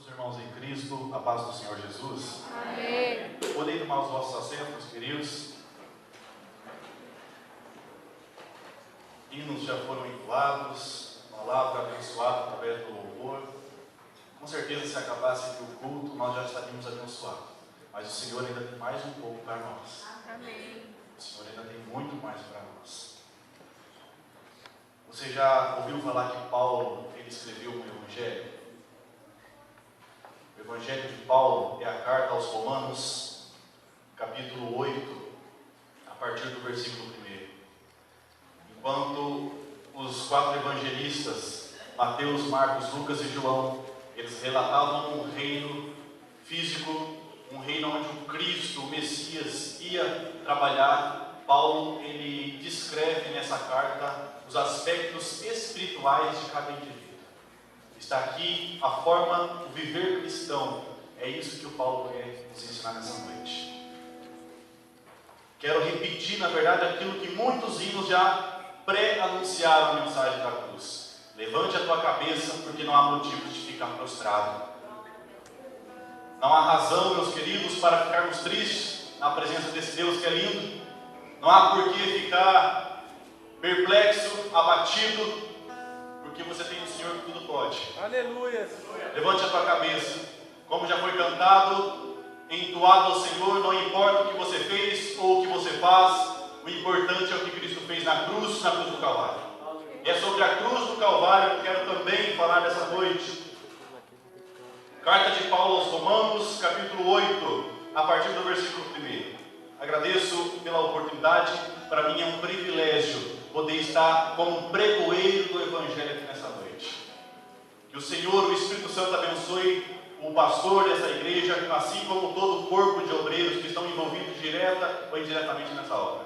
Meus irmãos em Cristo, a paz do Senhor Jesus. Amém. Podem tomar os vossos assentos, queridos. Hinos já foram entoados, palavra abençoada através do louvor. Com certeza, se acabasse aqui o culto, nós já estaríamos abençoados. Mas o Senhor ainda tem mais um pouco para nós. Amém. O Senhor ainda tem muito mais para nós. Você já ouviu falar que Paulo, ele escreveu um evangelho? O Evangelho de Paulo é a carta aos Romanos, capítulo 8, a partir do versículo 1. Enquanto os 4 evangelistas, Mateus, Marcos, Lucas e João, eles relatavam um reino físico, um reino onde o Cristo, o Messias, ia trabalhar, Paulo, ele descreve nessa carta os aspectos espirituais de cada indivíduo. Está aqui a forma, o viver cristão. É isso que o Paulo quer nos ensinar nessa noite. Quero repetir, na verdade, aquilo que muitos hinos já pré-anunciaram a mensagem da cruz. Levante a tua cabeça, porque não há motivos de ficar prostrado. Não há razão, meus queridos, para ficarmos tristes na presença desse Deus que é lindo. Não há por que ficar perplexo, abatido, porque você tem um Senhor que tudo pode. Aleluia. Levante a tua cabeça, como já foi cantado, entoado ao Senhor, não importa o que você fez ou o que você faz, o importante é o que Cristo fez na cruz do Calvário. E é sobre a cruz do Calvário que eu quero também falar nessa noite. Carta de Paulo aos Romanos, capítulo 8, a partir do versículo 1. Agradeço pela oportunidade, para mim é um privilégio poder estar como pregoeiro do Evangelho aqui nessa noite. Que o Senhor, o Espírito Santo, abençoe o pastor dessa igreja, assim como todo o corpo de obreiros que estão envolvidos direta ou indiretamente nessa obra.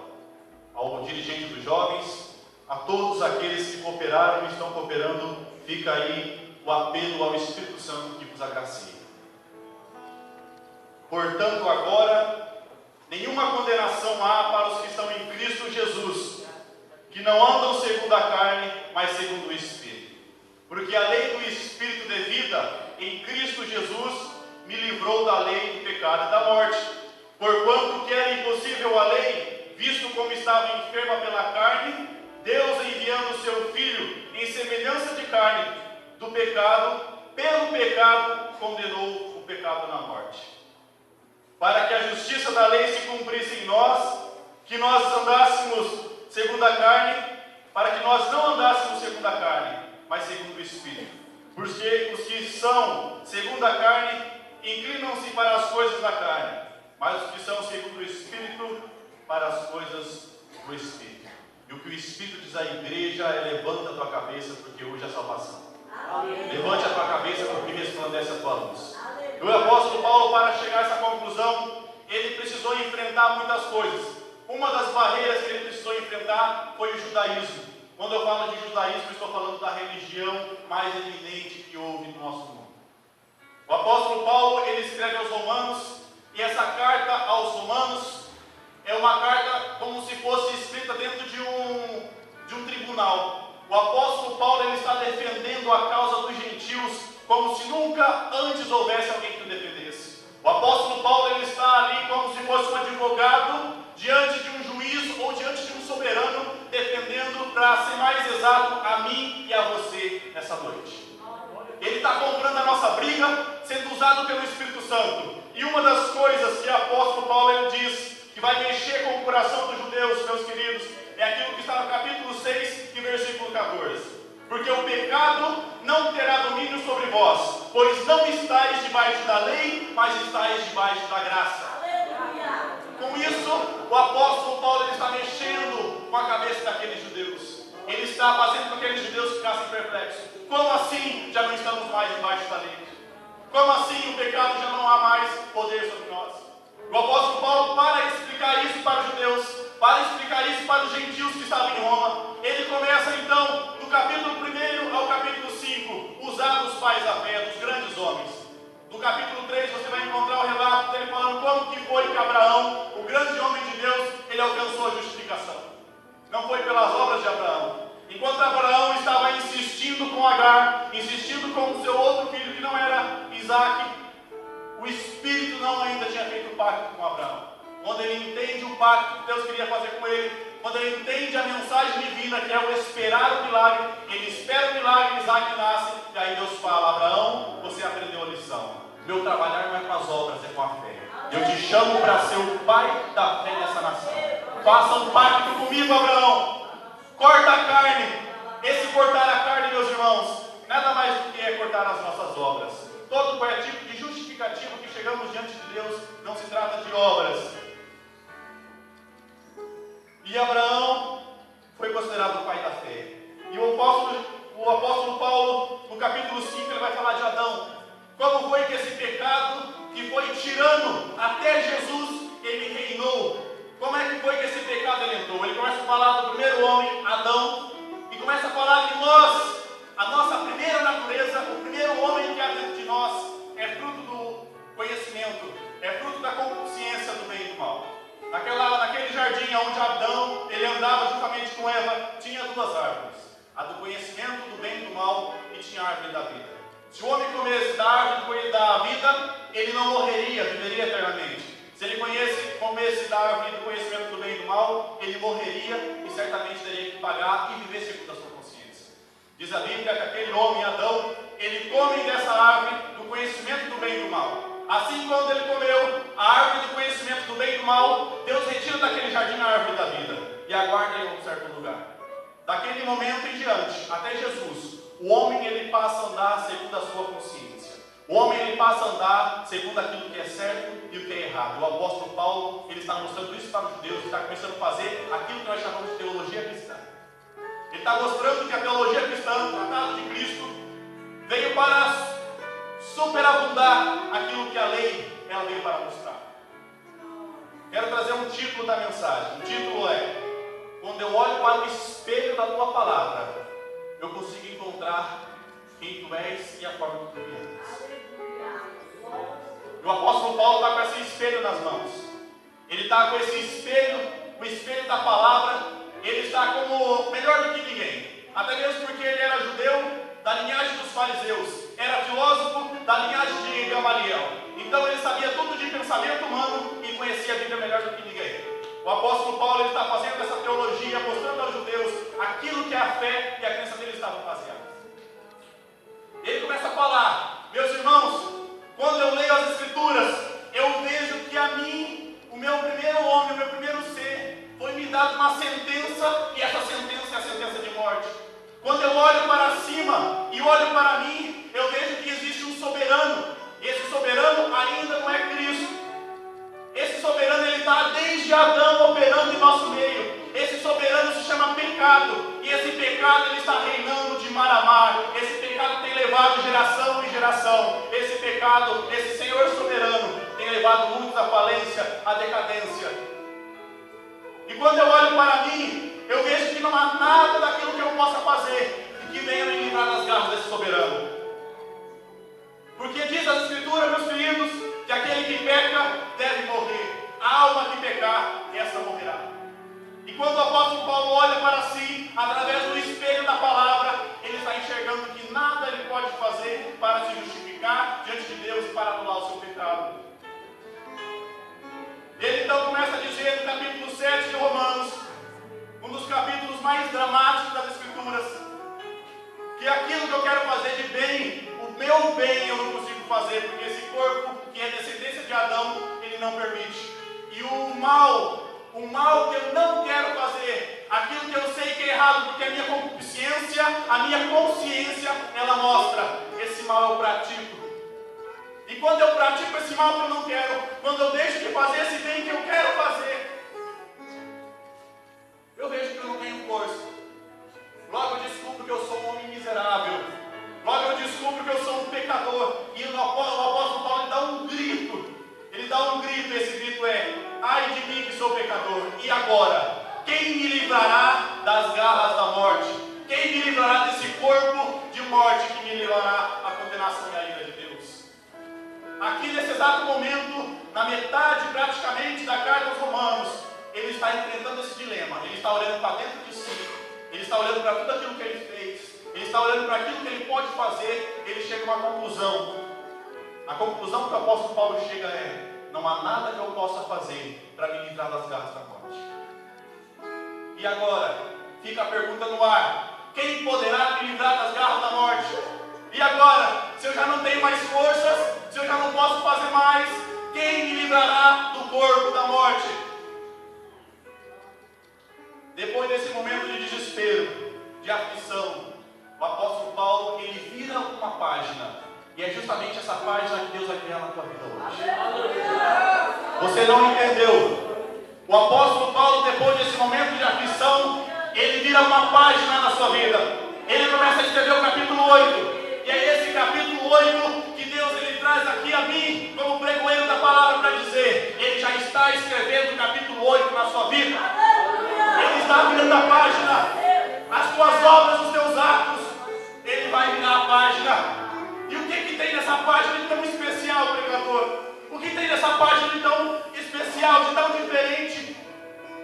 Ao dirigente dos jovens, a todos aqueles que cooperaram e estão cooperando, fica aí o apelo ao Espírito Santo que vos agracie. Portanto, agora, nenhuma condenação há para os que estão em Cristo Jesus, que não andam segundo a carne, mas segundo o Espírito. Porque a lei do Espírito de vida em Cristo Jesus me livrou da lei do pecado e da morte. Porquanto que era impossível a lei, visto como estava enferma pela carne, Deus, enviando o seu Filho em semelhança de carne do pecado, pelo pecado condenou o pecado na morte. Para que a justiça da lei se cumprisse em nós, que nós andássemos segundo a carne, para que nós não andássemos segundo a carne, mas segundo o Espírito. Porque os que são segundo a carne inclinam-se para as coisas da carne, mas os que são segundo o Espírito para as coisas do Espírito. E o que o Espírito diz à igreja é: levanta a tua cabeça, porque hoje é salvação. Amém. Levante a tua cabeça, porque resplandece a tua luz. E o apóstolo Paulo, para chegar a essa conclusão, ele precisou enfrentar muitas coisas. Uma das barreiras que ele precisou enfrentar foi o judaísmo. Quando eu falo de judaísmo, eu estou falando da religião mais eminente que houve no nosso mundo. O apóstolo Paulo, ele escreve aos Romanos, e essa carta aos Romanos é uma carta como se fosse escrita dentro de um tribunal. O apóstolo Paulo, ele está defendendo a causa dos gentios como se nunca antes houvesse alguém que o defendesse. O apóstolo Paulo, ele está ali como se fosse um advogado diante de um juiz ou diante de um soberano, defendendo, para ser mais exato, a mim e a você nessa noite. Ele está comprando a nossa briga, sendo usado pelo Espírito Santo. E uma das coisas que o apóstolo Paulo, ele diz que vai mexer com o coração dos judeus, meus queridos, é aquilo que está no capítulo 6 e versículo 14. Porque o pecado não terá domínio sobre vós, pois não estáis debaixo da lei, mas estáis debaixo da graça. Com isso, o apóstolo Paulo, ele está mexendo com a cabeça daqueles judeus. Ele está fazendo com que aqueles judeus ficassem perplexos. Como assim já não estamos mais debaixo da lei? Como assim o pecado já não há mais poder sobre nós? O apóstolo Paulo, para explicar isso para os judeus, para explicar isso para os gentios que estavam em Roma, ele começa então, do capítulo 1 ao capítulo 5, usar os pais da fé, dos grandes homens. No capítulo 3 você vai encontrar o relato dele falando como que foi que Abraão, o grande homem de Deus, ele alcançou a justificação. Não foi pelas obras de Abraão. Enquanto Abraão estava insistindo com Agar, insistindo com o seu outro filho que não era Isaac, quando ele entende o pacto que Deus queria fazer com ele, quando ele entende a mensagem divina, que é o esperar o milagre, ele espera o milagre, Isaac nasce, e aí Deus fala: Abraão, você aprendeu a lição. Meu trabalhar não é com as obras, é com a fé. Eu te chamo para ser o pai da fé dessa nação. Faça um pacto comigo, Abraão. Corta a carne. Esse cortar a carne, meus irmãos, nada mais do que é cortar as nossas obras. Todo qualquer tipo de justificativo que chegamos diante de Deus, não se trata de obras. E Abraão foi considerado o pai da fé. E o apóstolo Paulo, no capítulo 5, ele vai falar de Adão. Como foi que esse pecado, que foi tirano até Jesus, ele reinou? Como é que foi que esse pecado ele entrou? Ele começa a falar do primeiro homem, Adão, e começa a falar que nós, a nossa primeira natureza, o primeiro homem que há dentro de nós, é fruto do conhecimento, é fruto da consciência do bem e do mal. Naquele jardim onde Adão, ele andava juntamente com Eva, tinha duas árvores: a do conhecimento do bem e do mal, e tinha a árvore da vida. Se o homem comesse da árvore da vida, ele não morreria, viveria eternamente. Se ele comesse da árvore do conhecimento do bem e do mal, ele morreria e certamente teria que pagar e viver segundo a sua consciência. Diz a Bíblia que aquele homem, Adão, ele come dessa árvore do conhecimento do bem e do mal. Assim, quando ele comeu a árvore do conhecimento do bem e do mal, Deus retira daquele jardim a árvore da vida e aguarda em um certo lugar. Daquele momento em diante, até Jesus, o homem ele passa a andar segundo a sua consciência. O homem ele passa a andar segundo aquilo que é certo e o que é errado. O apóstolo Paulo ele está mostrando isso para os judeus, ele está começando a fazer aquilo que nós chamamos de teologia cristã. Ele está mostrando que a teologia cristã, o tratado de Cristo, veio para superabundar aquilo que a lei ela veio para mostrar. Quero trazer um título da mensagem. O título é: quando eu olho para o espelho da tua palavra, eu consigo encontrar quem tu és e a forma que tu me amas. E o apóstolo Paulo está com esse espelho nas mãos. Ele está com esse espelho, o espelho da palavra. Ele está como melhor do que ninguém. Até mesmo porque ele era judeu, da linhagem dos fariseus. Era filósofo da linhagem de Gamaliel. Então ele sabia tudo de pensamento humano e conhecia a Bíblia melhor do que ninguém. O apóstolo Paulo ele está fazendo essa teologia, mostrando aos judeus aquilo que é a fé e a crença deles estavam baseadas. Ele começa a falar: meus irmãos, quando eu leio as Escrituras, eu vejo que a mim, o meu primeiro homem, o meu primeiro ser, foi me dado uma sentença, e essa sentença é a sentença de morte. Quando eu olho para cima e olho para mim, eu vejo que existe um soberano. E esse soberano ainda não é Cristo. Esse soberano ele está desde Adão operando em nosso meio. Esse soberano se chama pecado. E esse pecado ele está reinando de mar a mar. Esse pecado tem levado geração em geração. Esse pecado, esse Senhor soberano, tem levado muitos à falência, à decadência. E quando eu olho para mim, eu vejo que não há nada daquilo que eu possa fazer que venha me livrar das garras desse soberano. Porque diz a Escritura, meus queridos, que aquele que peca deve morrer. A alma que pecar, essa morrerá. E quando o apóstolo Paulo olha para si, através do espelho da palavra, ele está enxergando que nada ele pode fazer para se justificar diante de Deus e para anular o seu pecado. Ele então começa a dizer no capítulo 7 de Romanos, um dos capítulos mais dramáticos das Escrituras, que aquilo que eu quero fazer de bem, o meu bem eu não consigo fazer, porque esse corpo que é descendência de Adão, ele não permite. E o mal que eu não quero fazer, aquilo que eu sei que é errado, porque a minha concupiscência, a minha consciência, ela mostra, esse mal eu pratico. E quando eu pratico esse mal que eu não quero, quando eu deixo de fazer esse bem que eu quero fazer, eu vejo que eu não tenho força. Logo eu descubro que eu sou um homem miserável. Logo eu descubro que eu sou um pecador. E o apóstolo Paulo ele dá um grito. Ele dá um grito, e esse grito é: ai de mim que sou pecador. E agora? Quem me livrará das garras da morte? Quem me livrará desse corpo de morte que me livrará à condenação e à ira de Deus? Aqui nesse exato momento, na metade praticamente da carta aos Romanos, ele está enfrentando esse dilema. Ele está olhando para dentro de si. Ele está olhando para tudo aquilo que ele fez. Ele está olhando para aquilo que ele pode fazer. Ele chega a uma conclusão. A conclusão que o apóstolo Paulo chega é: não há nada que eu possa fazer para me E agora, fica a pergunta no ar: quem poderá me livrar das garras da morte? E agora, se eu já não tenho mais forças, se eu já não posso fazer mais, quem me livrará do corpo da morte? Depois desse momento de desespero, de aflição, o apóstolo Paulo, ele vira uma página. E é justamente essa página que Deus vai criar na tua vida hoje. Você não entendeu? O apóstolo Paulo, depois desse momento de aflição, ele vira uma página na sua vida. Ele começa a escrever o capítulo 8. E é esse capítulo 8 que Deus ele traz aqui a mim, como pregoeiro da palavra, para dizer: ele já está escrevendo o capítulo 8 na sua vida. Ele está virando a página. As tuas obras, os teus atos, ele vai virar a página. E o que tem nessa página de tão especial, pregador? O que tem nessa página de tão especial, de tão diferente?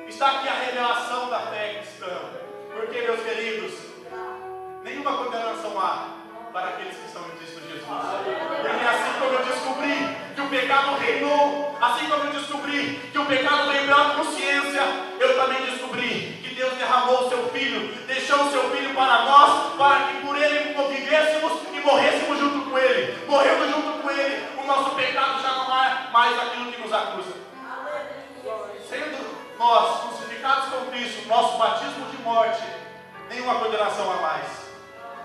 Está aqui a revelação da fé cristã. Porque, meus queridos, nenhuma condenação há para aqueles que estão em Cristo Jesus. Porque assim como eu descobri que o pecado reinou, assim como eu descobri que o pecado veio pela consciência, eu também descobri que Deus derramou o seu Filho, deixou o seu Filho para nós, para que por Ele vivêssemos e morrêssemos junto com Ele. Morrendo junto com Ele, o nosso pecado já não é mais aquilo que nos acusa. Sendo nós crucificados com Cristo, nosso batismo de morte, nenhuma condenação a mais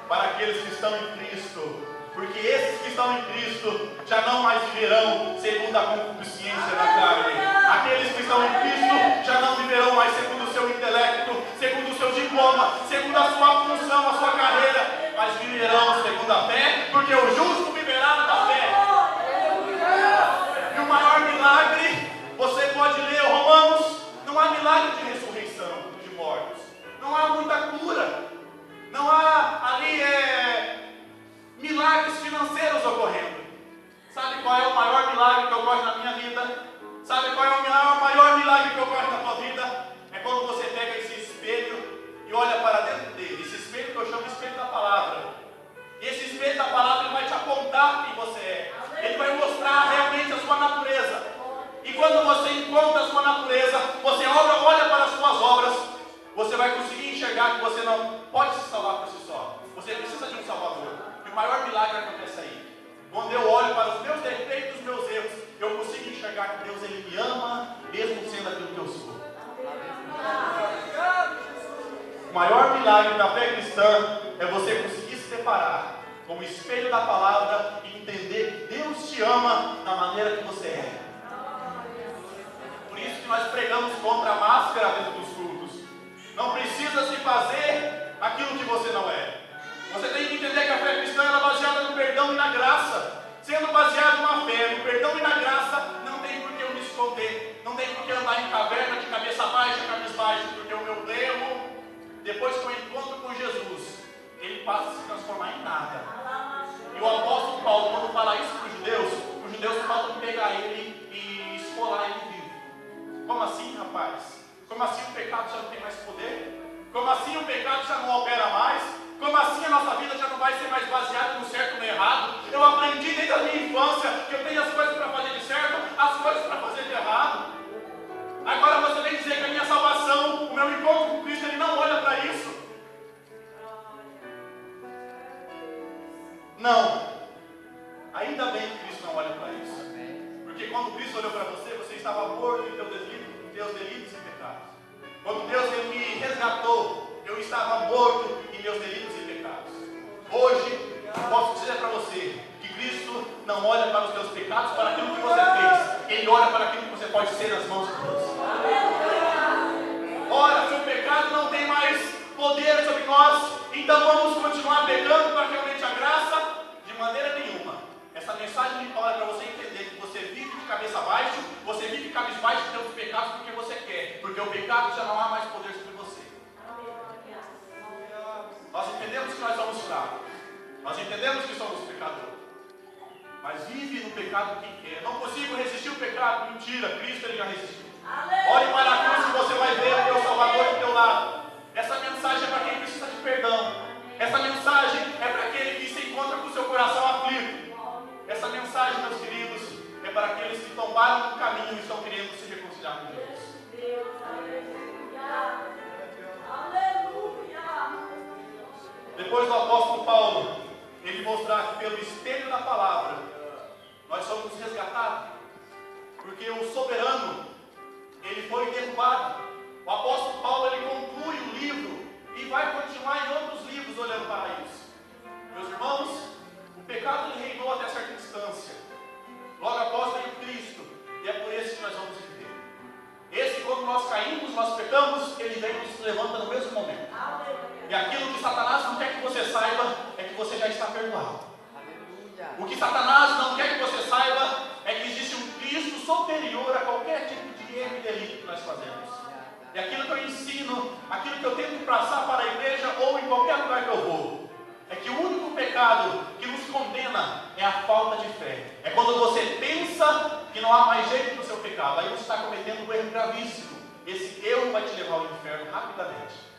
para aqueles que estão em Cristo. Porque esses que estão em Cristo já não mais viverão segundo a concupiscência da carne. Aqueles que estão em Cristo já não viverão mais segundo o seu intelecto, segundo o seu diploma, segundo a sua função, a sua carreira, mas viverão segundo a fé, porque o justo viverá da fé. E o maior milagre, você pode ler Romanos, não há milagre de ressurreição de mortos, não há muita cura, não há ali milagres financeiros ocorrendo. Sabe qual é o maior milagre que ocorre na minha vida? Sabe qual é o maior milagre que ocorre na tua vida? É quando você pega esse espelho e olha para dentro dele. Esse espelho que eu chamo de espelho da palavra. E esse espelho da palavra ele vai te apontar quem você é. Ele vai mostrar realmente a sua natureza. E quando você encontra a sua natureza, você olha para as suas obras, você vai conseguir enxergar que você não pode se salvar por si só. Você precisa de um Salvador. E o maior milagre acontece aí. Quando eu olho para os meus defeitos, os meus erros, eu consigo enxergar que Deus ele me ama, mesmo sendo aquilo que eu sou. O maior milagre da fé cristã é você conseguir se deparar com o espelho da palavra e entender que Deus te ama da maneira que você é. Por isso que nós pregamos contra a máscara dentro dos cultos. Não precisa se fazer aquilo que você não é. Você tem que entender que a fé cristã é baseada no perdão e na graça. Sendo baseado na fé, no perdão e na graça, não tem por que eu me esconder. Não tem por que andar em caverna de cabeça baixa, cabisbaixo. Porque o meu erro, depois que eu encontro com Jesus, ele passa a se transformar em nada. E o apóstolo Paulo, quando fala isso para os judeus falam pegar ele e esfolar ele vivo. Como assim, rapaz? Como assim o pecado já não tem mais poder? Como assim o pecado já não opera mais? Como assim a nossa vida já não vai ser mais baseada no certo e no errado? Eu aprendi desde a minha infância que eu tenho as coisas para fazer de certo, as coisas para fazer de errado. Agora você vem dizer que a minha salvação, o meu encontro com Cristo, ele não olha para isso? Não. Ainda bem que Cristo não olha para isso. Porque quando Cristo olhou para você, você estava morto em teus delitos e pecados. Quando Deus ele me resgatou, eu estava morto em meus delitos e pecados. Hoje, eu posso dizer para você que Cristo não olha para os teus pecados, para aquilo que você fez. Ele olha para aquilo que você pode ser nas mãos de Deus. Ora, se o pecado não tem mais poder sobre nós, então vamos continuar pecando para realmente a graça? De maneira nenhuma. Essa mensagem de Paulo é para você entender que você vive de cabeça baixa, você vive cabisbaixo de teus pecados porque você quer, porque o pecado já não há mais poder sobre você. Nós entendemos que nós somos fracos, nós entendemos que somos pecadores, mas vive no pecado quem quer. Não consigo resistir o pecado, mentira, Cristo ele já resistiu. Olhe para a cruz que você vai ver o teu Salvador do teu lado. Essa mensagem é para quem precisa de perdão. Essa mensagem é para aquele que se encontra com o seu coração aflito. Essa mensagem, meus queridos, é para aqueles que tombaram no caminho e estão querendo se reconciliar com Deus. depois do apóstolo Paulo, ele mostrar que pelo espelho da palavra, nós somos resgatados, porque o soberano, ele foi derrubado. O apóstolo Paulo, ele conclui o livro e vai continuar em outros livros olhando para isso. Meus irmãos, o pecado ele reinou até certa distância. Logo após veio Cristo, e é por isso que nós vamos viver. Esse, quando nós caímos, nós pecamos, ele vem e nos levanta no mesmo momento. E aquilo que Satanás não quer que você saiba, é que você já está perdoado. O que Satanás não quer que você saiba, é que existe um Cristo superior a qualquer tipo de erro e delito que nós fazemos. E aquilo que eu ensino, aquilo que eu tento passar para a igreja ou em qualquer lugar que eu vou, é que o único pecado que nos condena é a falta de fé. É quando você pensa que não há mais jeito do seu pecado. Aí você está cometendo um erro gravíssimo. Esse erro vai te levar ao inferno rapidamente.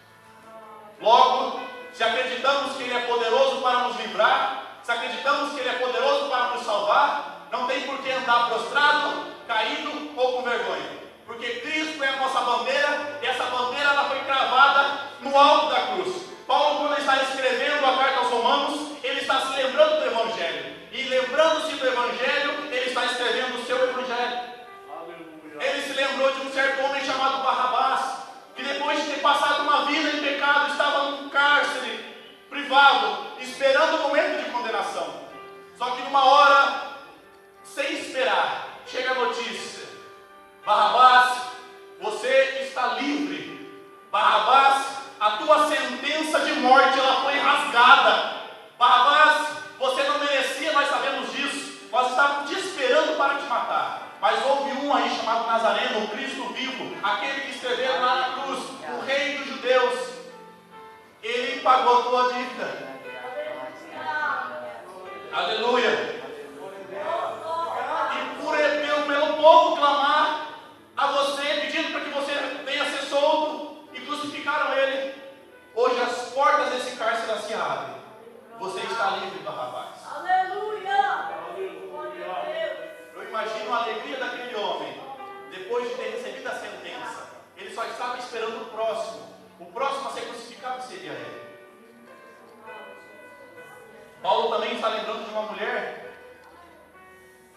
Logo, se acreditamos que Ele é poderoso para nos livrar, se acreditamos que Ele é poderoso para nos salvar, não tem por que andar prostrado, caído ou com vergonha. Porque Cristo é a nossa bandeira, e essa bandeira ela foi cravada no alto da cruz. Paulo, quando ele está escrevendo a carta aos Romanos, ele está se lembrando do Evangelho. E lembrando-se do Evangelho, ele está escrevendo o seu Evangelho. Aleluia. Ele se lembrou de um certo homem chamado Barrabás, que depois de ter passado uma vida em pecado, estava num cárcere privado, esperando o momento de condenação. Só que numa hora, sem esperar, chega a notícia: Barrabás, você está livre. Barrabás, a tua sentença de morte ela foi rasgada. Barrabás, você não merecia, nós sabemos disso. Nós estávamos te esperando para te matar. Mas houve um aí chamado Nazareno, o Cristo vivo, aquele que escreveram lá na cruz, o Rei dos Judeus. Ele pagou a tua dívida. Aleluia. E pelo povo clamar a você, pedindo para que você venha ser solto, e crucificaram ele. Hoje as portas desse cárcere se abrem. Você está livre, Barrabás. Aleluia. Eu imagino a alegria daquele homem, depois de ter recebido a sentença. Ele só estava esperando o próximo. O próximo a ser crucificado seria ele. Paulo também está lembrando de uma mulher.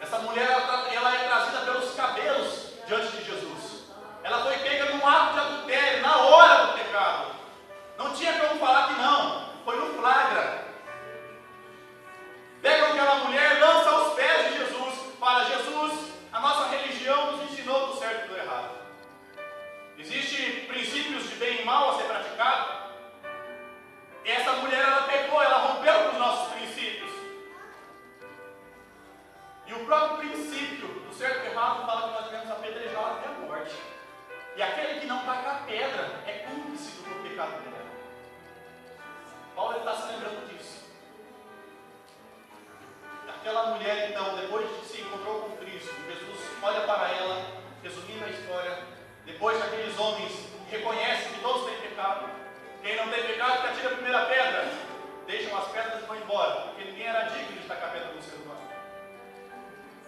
Essa mulher ela é trazida pelos cabelos diante de Jesus. Ela foi pega num ato de adultério, na hora do pecado. Não tinha como falar que não. Foi no flagra. Pegam aquela mulher, lança aos pés de Jesus. Fala: Jesus, a nossa religião nos ensinou do certo e do errado. Existem princípios de bem e mal a ser praticado. E essa mulher, ela pecou, ela rompeu com os nossos princípios. E o próprio princípio do certo e errado fala que nós devemos apedrejar até a morte. E aquele que não taca a pedra é cúmplice do pecado dela. Paulo está se lembrando disso. Aquela mulher, então, depois de que se encontrou com Cristo, Jesus olha para ela, resumindo a história, depois que aqueles homens reconhecem que todos têm pecado. Quem não tem pecado, que atira a primeira pedra. Deixam as pedras e vão embora, porque ninguém era digno de tacar a pedra no ser humano.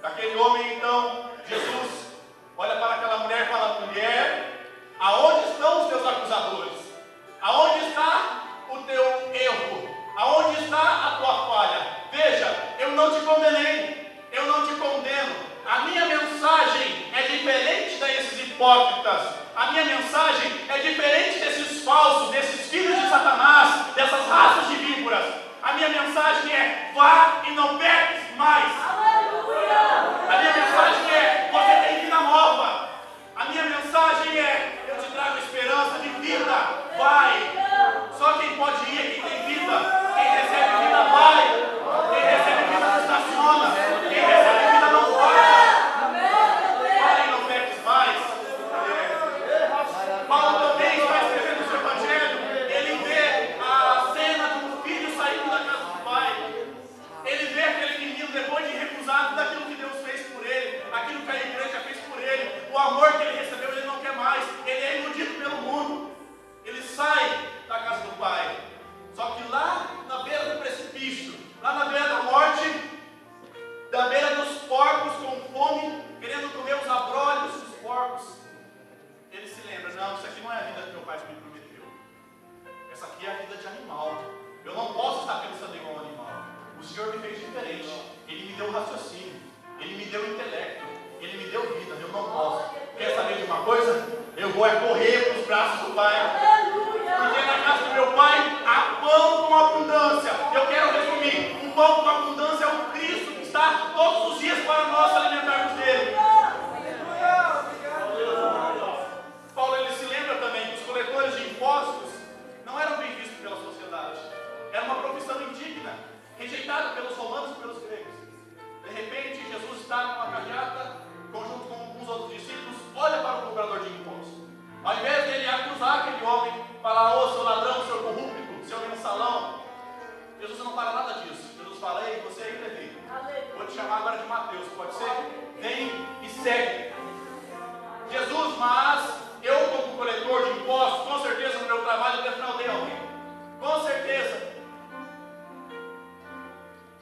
Aquele homem, então, Jesus olha para aquela mulher e fala: mulher, aonde estão os teus acusadores? Aonde está o teu erro? Aonde está a tua falha? Veja, eu não te condenei, eu não te condeno. A minha mensagem é diferente desses hipócritas. A minha mensagem é diferente desses falsos, desses filhos de Satanás, dessas raças de víboras. A minha mensagem é: vá e não peques mais. Aleluia! A minha mensagem é: você tem vida nova. A minha mensagem é: eu te trago esperança de vida. Vai. Só quem pode ir é quem tem vida. Quem recebe vida vai. Quem recebe vida não estaciona. Quem recebe vida não para. Vai e não peques mais. Paulo também está escrevendo o seu evangelho. Ele vê a cena de um filho saindo da casa do pai. Ele vê aquele menino depois de recusado daquilo que Deus fez por ele, aquilo que a igreja fez por ele, o amor que ele recebeu, ele não quer mais. Ele é iludido pelo mundo. Ele sai da casa do pai. vou é correr para os braços do Pai. Porque na casa do meu Pai há pão com abundância. Eu quero resumir: um pão com abundância é o Cristo que está todos os dias para nós alimentarmos dele. Paulo ele se lembra também que os coletores de impostos não eram bem vistos pela sociedade. Era uma profissão indigna, rejeitada pelos romanos e pelos gregos. De repente, Jesus está numa carreata, conjunto com alguns outros discípulos, olha para o cobrador de impostos. Ao invés dele acusar aquele homem, falar: ô seu ladrão, seu corrupto, seu mensalão, Jesus não fala nada disso. Jesus fala: ei, você aí, Levi, vou te chamar agora de Mateus, pode ser? Vem e segue. Jesus, mas eu, como coletor de impostos, com certeza no meu trabalho eu defraudei alguém. Com certeza.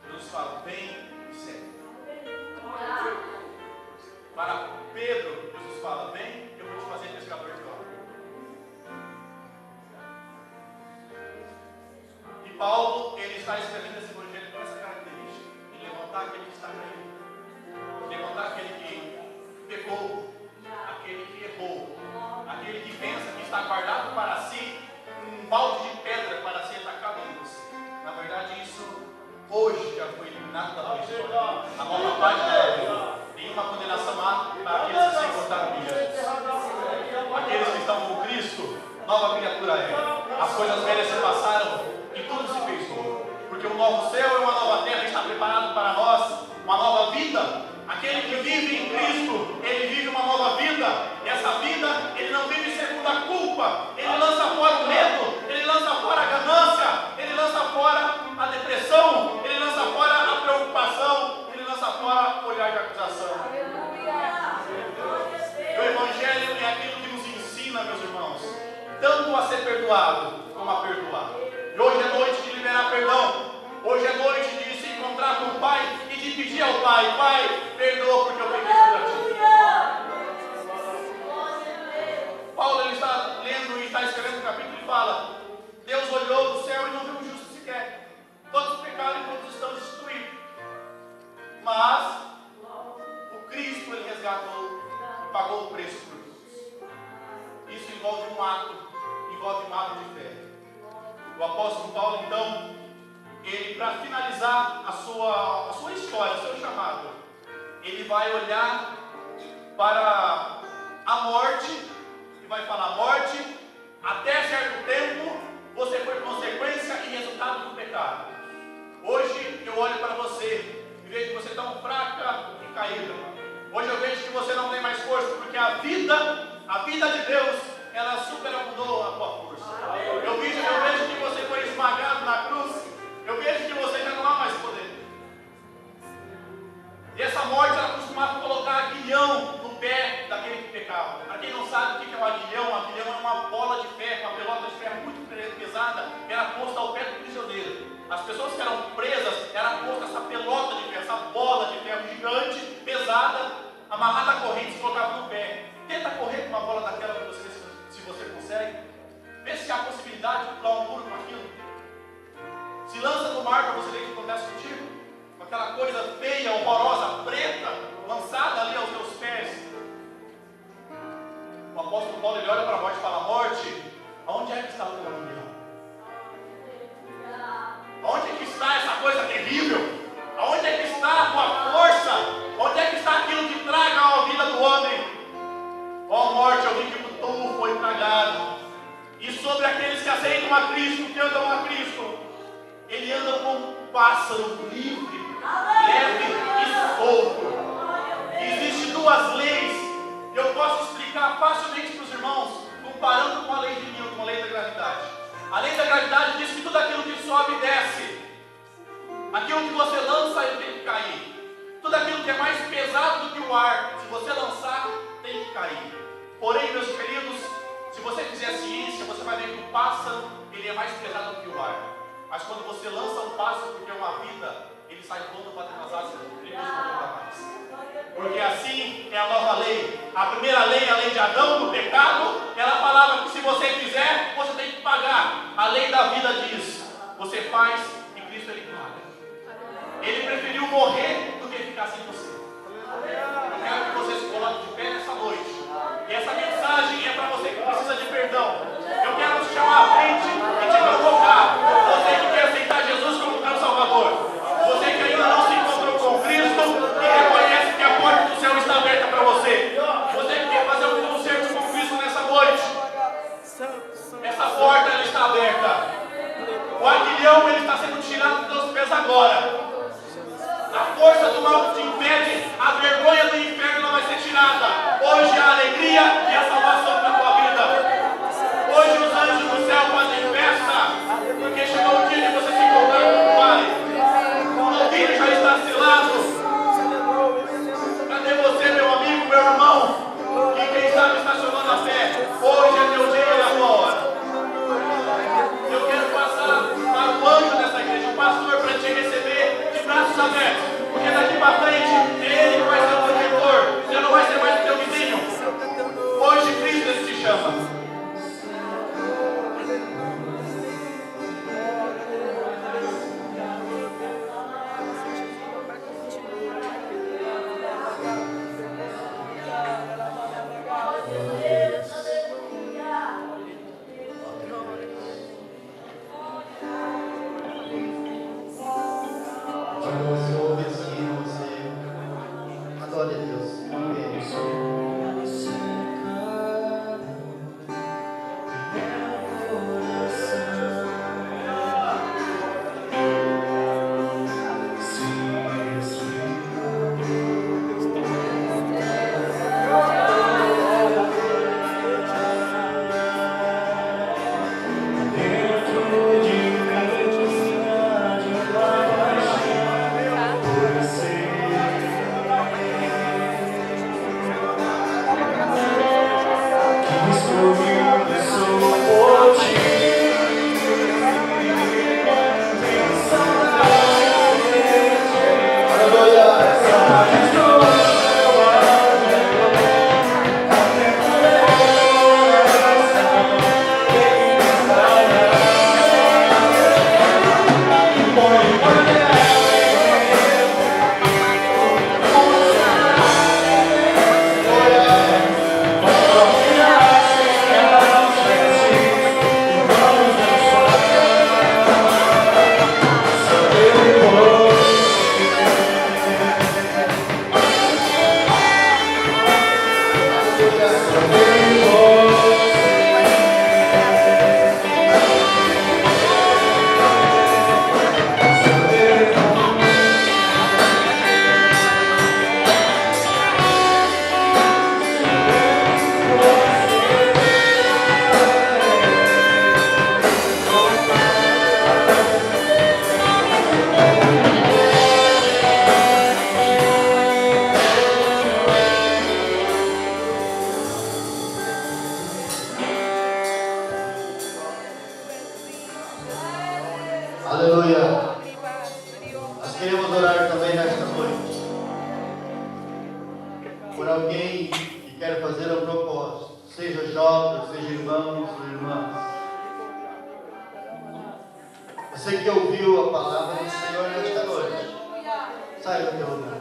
Jesus fala: vem e segue. Para Pedro, Jesus fala: vem, eu vou te fazer pescador de homens. E Paulo, ele está escrevendo esse evangelho com essa característica: de levantar aquele que está caído, levantar aquele que pecou, aquele que errou, aquele que pensa que está guardado para si um balde de pedra para ser atacado em luz. Na verdade, isso hoje já foi eliminado da tua história. A nova página é: nenhuma condenação há para aqueles que se encontraram em Jesus. Aqueles que estão com Cristo, nova criatura é. As coisas velhas se passaram e tudo se fez novo. Porque um novo céu e uma nova terra está preparado para nós, uma nova vida. Aquele que vive em Cristo, ele vive uma nova vida. E essa vida, ele não vive segundo a culpa. Ele lança fora o medo, ele lança fora a ganância, ele lança fora a depressão, ele lança fora a preocupação, ele lança fora o olhar de acusação. E o Evangelho é aquilo que nos ensina, meus irmãos, tanto a ser perdoado como a perdoar. E hoje é noite de liberar perdão. Hoje é noite de se encontrar com o Pai e de pedir ao Pai: Pai, perdoa porque eu pequei contra ti. Paulo ele está lendo e está escrevendo o capítulo e fala: Deus olhou do céu e não viu um justo sequer. Todos pecaram e todos estão destituídos. Mas o Cristo ele resgatou e pagou o preço por todos. Isso envolve um ato de fé. O apóstolo Paulo, então, ele, para finalizar a sua história, o seu chamado, ele vai olhar para a morte e vai falar: morte, até certo tempo você foi consequência e resultado do pecado. Hoje eu olho para você e vejo que você é tão fraca e caída. Hoje eu vejo que você não tem mais força, porque a vida de Deus, ela superabundou a tua força. Eu vejo que você foi esmagado na cruz. Eu vejo que você já não há mais poder. E essa morte ela costumava colocar aguilhão no pé daquele que pecava. Para quem não sabe o que é um aguilhão é uma bola de ferro, uma pelota de ferro muito pesada, que era posta ao pé do prisioneiro. As pessoas que eram presas, era posta essa pelota de ferro, essa bola de ferro gigante, pesada, amarrada a corrente e se colocava no pé. Tenta correr com uma bola daquela para você ver se você consegue. Vê se há possibilidade de pular um muro com aquilo. Se lança no mar para você ver o que acontece contigo. Com aquela coisa feia, horrorosa, preta, lançada ali aos teus pés. O apóstolo Paulo ele olha para a morte e fala: morte, aonde é que está o teu aguilhão? Aonde é que está essa coisa terrível? Aonde é que está a tua força? Onde é que está aquilo que traga a vida do homem? Ó morte, eu vi que tu foi tragado. E sobre aqueles que aceitam a Cristo, que andam a Cristo, ele anda como um pássaro livre, leve e solto. Existem duas leis. Eu posso explicar facilmente para os irmãos, comparando com a lei de Newton, a lei da gravidade. A lei da gravidade diz que tudo aquilo que sobe e desce, aquilo que você lança, ele tem que cair. Tudo aquilo que é mais pesado do que o ar, se você lançar, tem que cair. Porém, meus queridos, se você fizer ciência, você vai ver que o pássaro, ele é mais pesado do que o ar. Mas quando você lança um pássaro, porque é uma vida, ele sai voando, batendo as asas, ele não volta mais. Porque assim é a nova lei. A primeira lei, a lei de Adão, do pecado, ela falava que se você fizer, você tem que pagar. A lei da vida diz: você faz e Cristo ele paga. Ele preferiu morrer do que ficar sem você. Eu quero que você se coloque de pé nessa noite. E essa mensagem é para você agora. A força do mal que te impede, a vergonha do inferno não vai ser tirada. Hoje a alegria e a salvação para a tua vida. Hoje os anjos do céu fazem festa, porque chegou o dia de você se encontrar com o Pai. O convite já está selado. Cadê você, meu amigo, meu irmão? Que quem sabe estacionando a fé. Hoje é teu dia e a tua hora. Eu quero passar para o anjo dessa igreja, o pastor, para te receber de braços abertos. Porque daqui para frente, ele que vai ser o protetor. Você não vai ser mais o teu vizinho. Hoje Cristo ele te chama. Aleluia. Nós queremos orar também nesta noite por alguém que quer fazer um propósito, seja jovem, seja irmãos ou irmãs. Você que ouviu a palavra do Senhor nesta noite, saia do teu lugar.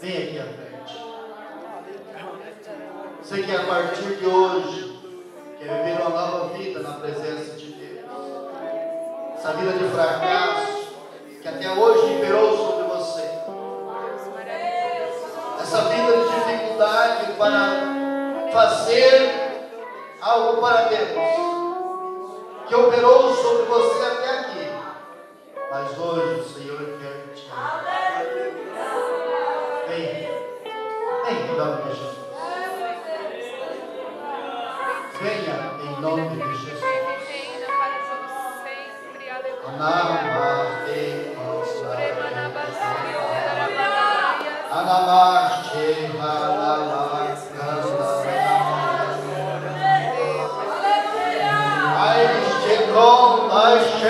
Vem aqui à frente. Você que a partir de hoje quer viver uma nova vida na presença de Deus. Essa vida de fracasso que até hoje imperou sobre você. Essa vida de dificuldade para fazer algo para Deus, que operou sobre você até aqui. Mas hoje o Senhor quer te amar. Vem em nome de Jesus. Venha em nome de Jesus. Namaste Namaste Namaste